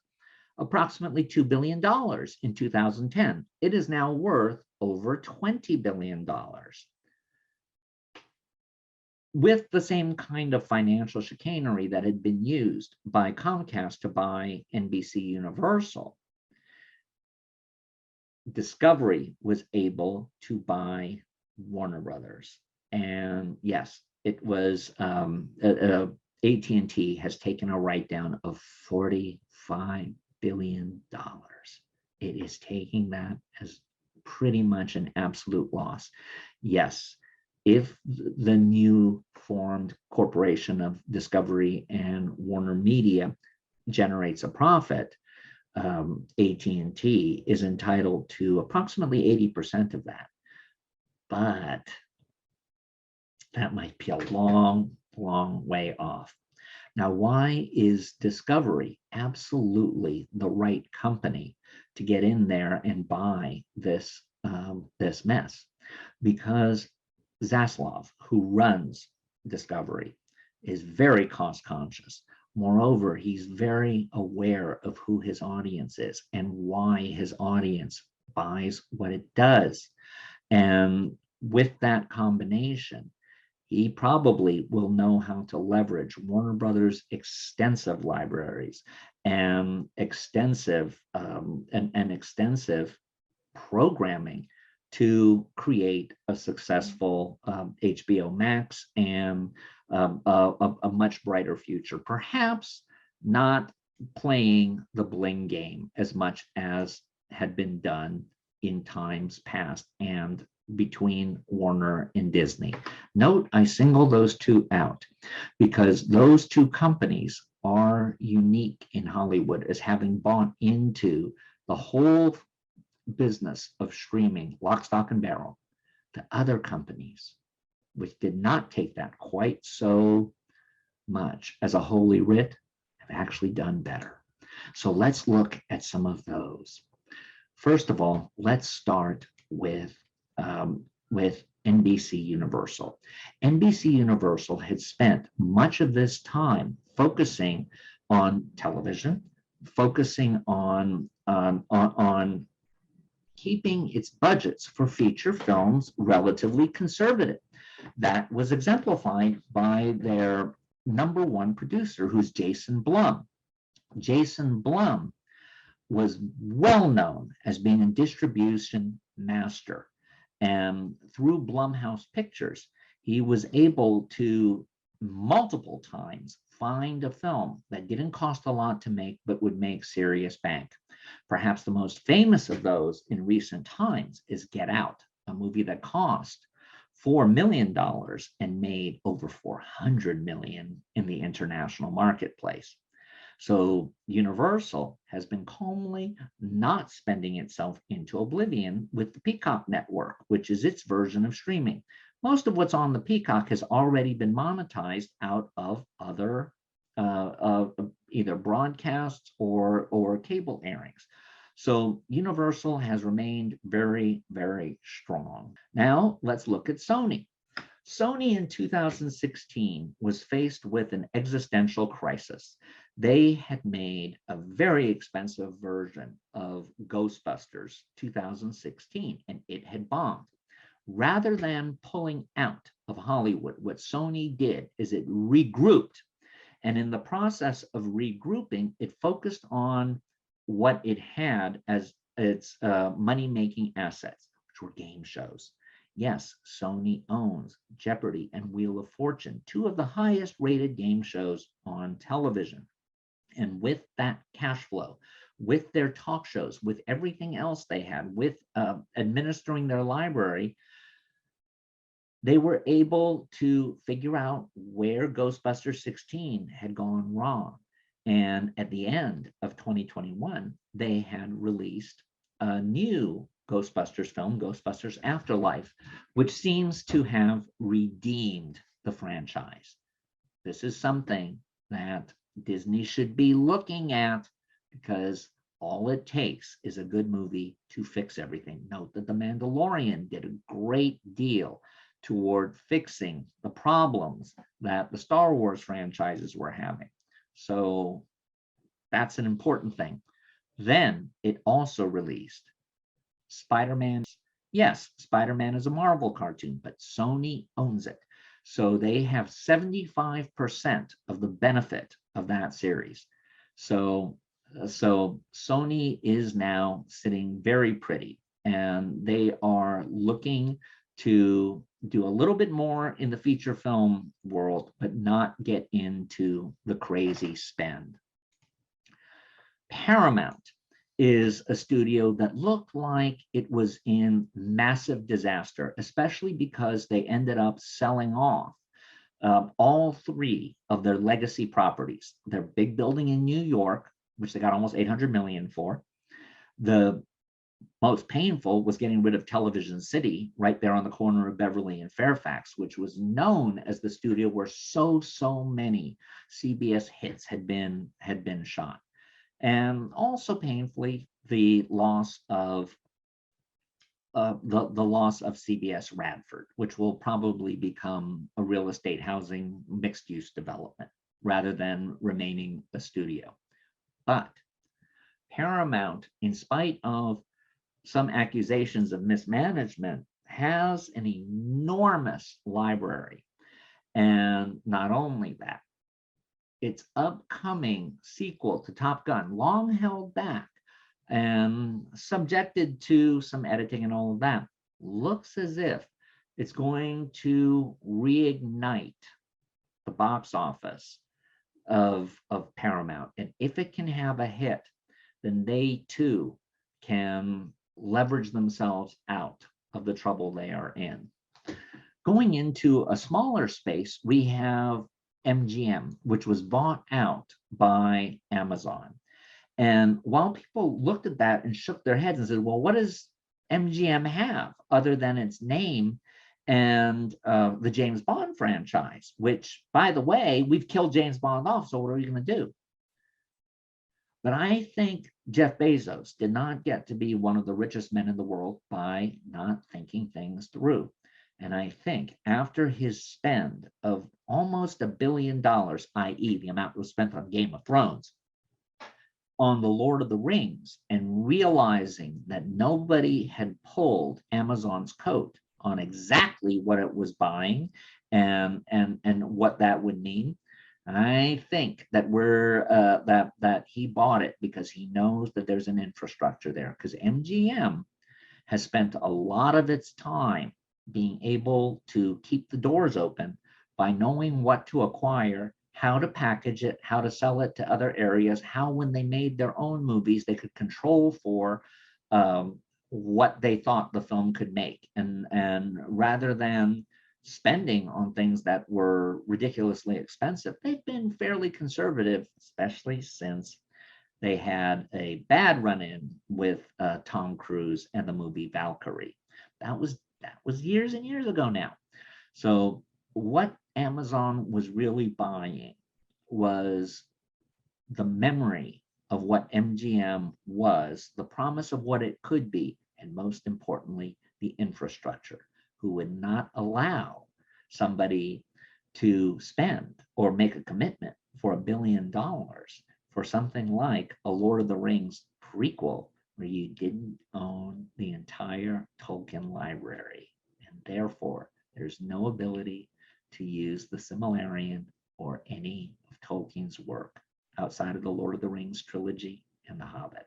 approximately $2 billion in 2010. It is now worth over $20 billion. With the same kind of financial chicanery that had been used by Comcast to buy NBC Universal, Discovery was able to buy Warner Brothers. And yes, it was AT&T has taken a write-down of $45 billion. It is taking that as pretty much an absolute loss. Yes, if the new formed corporation of Discovery and Warner Media generates a profit, AT&T is entitled to approximately 80% of that. But that might be a long, long way off. Now, why is Discovery absolutely the right company to get in there and buy this mess? Because Zaslav, who runs Discovery, is very cost conscious. Moreover, he's very aware of who his audience is and why his audience buys what it does. And with that combination, he probably will know how to leverage Warner Brothers' extensive libraries and extensive programming to create a successful HBO Max and a much brighter future. Perhaps not playing the bling game as much as had been done in times past and between Warner and Disney. Note, I single those two out because those two companies are unique in Hollywood as having bought into the whole business of streaming, lock, stock, and barrel. The other companies, which did not take that quite so much as a holy writ, have actually done better. So let's look at some of those. First of all, let's start with NBC Universal. NBC Universal had spent much of this time focusing on television, focusing on keeping its budgets for feature films relatively conservative. That was exemplified by their number one producer, who's Jason Blum. Jason Blum was well known as being a distribution master. And through Blumhouse Pictures, he was able to multiple times find a film that didn't cost a lot to make, but would make serious bank. Perhaps the most famous of those in recent times is Get Out, a movie that cost $4 million and made over $400 million in the international marketplace. So Universal has been calmly not spending itself into oblivion with the Peacock network, which is its version of streaming. Most of what's on the Peacock has already been monetized out of other either broadcasts or cable airings. So Universal has remained very, very strong. Now let's look at Sony. Sony in 2016 was faced with an existential crisis. They had made a very expensive version of Ghostbusters 2016, and it had bombed. Rather than pulling out of Hollywood, what Sony did is it regrouped. And in the process of regrouping, it focused on what it had as its money-making assets, which were game shows. Yes, Sony owns Jeopardy and Wheel of Fortune, two of the highest rated game shows on television. And with that cash flow, with their talk shows, with everything else they had, with administering their library, they were able to figure out where Ghostbusters 16 had gone wrong. And at the end of 2021, they had released a new Ghostbusters film, Ghostbusters Afterlife, which seems to have redeemed the franchise. This is something that Disney should be looking at because all it takes is a good movie to fix everything. Note that The Mandalorian did a great deal toward fixing the problems that the Star Wars franchises were having. So that's an important thing. Then it also released Spider-Man. Yes, Spider-Man is a Marvel cartoon, but Sony owns it. So they have 75% of the benefit of that series. So Sony is now sitting very pretty, and they are looking to do a little bit more in the feature film world, but not get into the crazy spend. Paramount is a studio that looked like it was in massive disaster, especially because they ended up selling off all three of their legacy properties. Their big building in New York, which they got almost $800 million for. The most painful was getting rid of Television City right there on the corner of Beverly and Fairfax, which was known as the studio where so many CBS hits had been shot. And also painfully, the loss of CBS Radford, which will probably become a real estate housing mixed-use development rather than remaining a studio. But Paramount, in spite of some accusations of mismanagement, has an enormous library. And not only that, its upcoming sequel to Top Gun, long held back and subjected to some editing and all of that, looks as if it's going to reignite the box office of Paramount. And if it can have a hit, then they too can leverage themselves out of the trouble they are in. Going into a smaller space, we have MGM, which was bought out by Amazon. And while people looked at that and shook their heads and said, well, what does MGM have other than its name and the James Bond franchise, which, by the way, we've killed James Bond off, so what are we going to do? But I think Jeff Bezos did not get to be one of the richest men in the world by not thinking things through. And I think after his spend of almost $1 billion, i.e. the amount was spent on Game of Thrones, on the Lord of the Rings, and realizing that nobody had pulled Amazon's coat on exactly what it was buying and what that would mean, I think that that he bought it because he knows that there's an infrastructure there. Because MGM has spent a lot of its time being able to keep the doors open by knowing what to acquire, how to package it, how to sell it to other areas, how when they made their own movies, they could control for what they thought the film could make. And rather than spending on things that were ridiculously expensive, they've been fairly conservative, especially since they had a bad run-in with Tom Cruise and the movie Valkyrie. That was years and years ago now. So what Amazon was really buying was the memory of what MGM was, the promise of what it could be, and most importantly, the infrastructure, who would not allow somebody to spend or make a commitment for $1 billion for something like a Lord of the Rings prequel where you didn't own the entire Tolkien library. And therefore, there's no ability to use the Silmarillion or any of Tolkien's work outside of the Lord of the Rings trilogy and The Hobbit.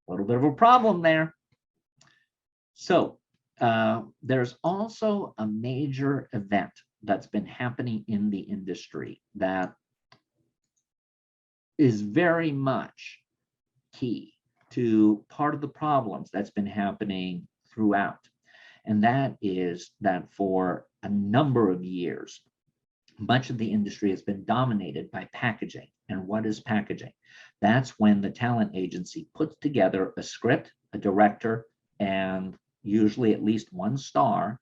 A little bit of a problem there. So there's also a major event that's been happening in the industry that is very much key to part of the problems that's been happening throughout. And that is that for a number of years, much of the industry has been dominated by packaging. And what is packaging? That's when the talent agency puts together a script, a director, and usually at least one star,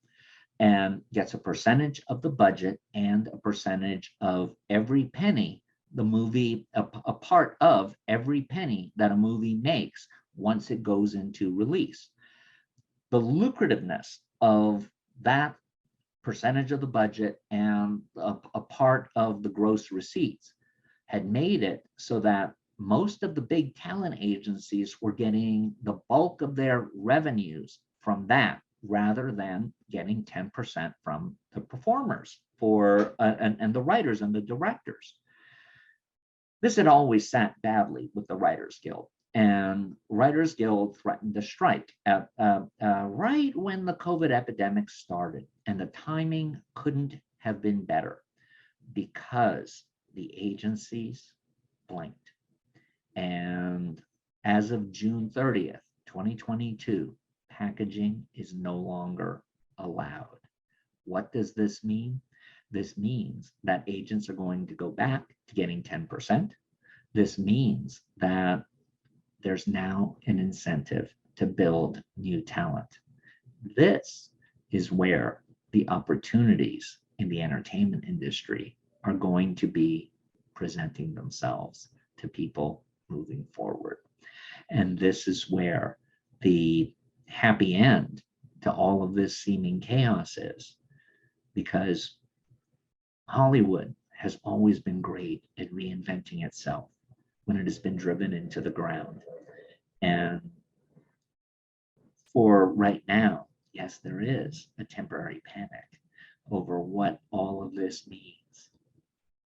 and gets a percentage of the budget and a percentage of every penny the movie, a part of every penny that a movie makes once it goes into release. The lucrativeness of that percentage of the budget and a part of the gross receipts had made it so that most of the big talent agencies were getting the bulk of their revenues from that, rather than getting 10% from the performers and the writers and the directors. This had always sat badly with the Writers Guild, and Writers Guild threatened to strike at right when the COVID epidemic started, and the timing couldn't have been better because the agencies blinked. And as of June 30th, 2022, packaging is no longer allowed. What does this mean? This means that agents are going to go back to getting 10%. This means that there's now an incentive to build new talent. This is where the opportunities in the entertainment industry are going to be presenting themselves to people moving forward. And this is where the happy end to all of this seeming chaos is, because Hollywood has always been great at reinventing itself when it has been driven into the ground. And for right now, yes, there is a temporary panic over what all of this means.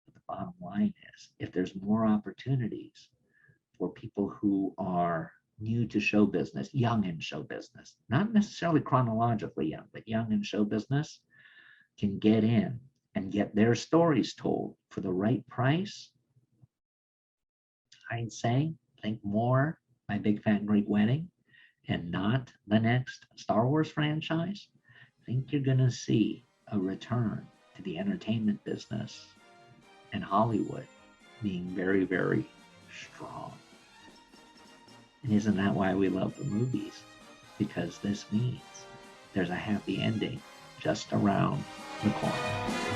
But the bottom line is, if there's more opportunities for people who are new to show business, young in show business, not necessarily chronologically young, but young in show business, can get in and get their stories told for the right price, I'd say think more My Big Fat Greek Wedding and not the next Star Wars franchise. I think you're going to see a return to the entertainment business and Hollywood being very, very strong. And isn't that why we love the movies? Because this means there's a happy ending just around the corner.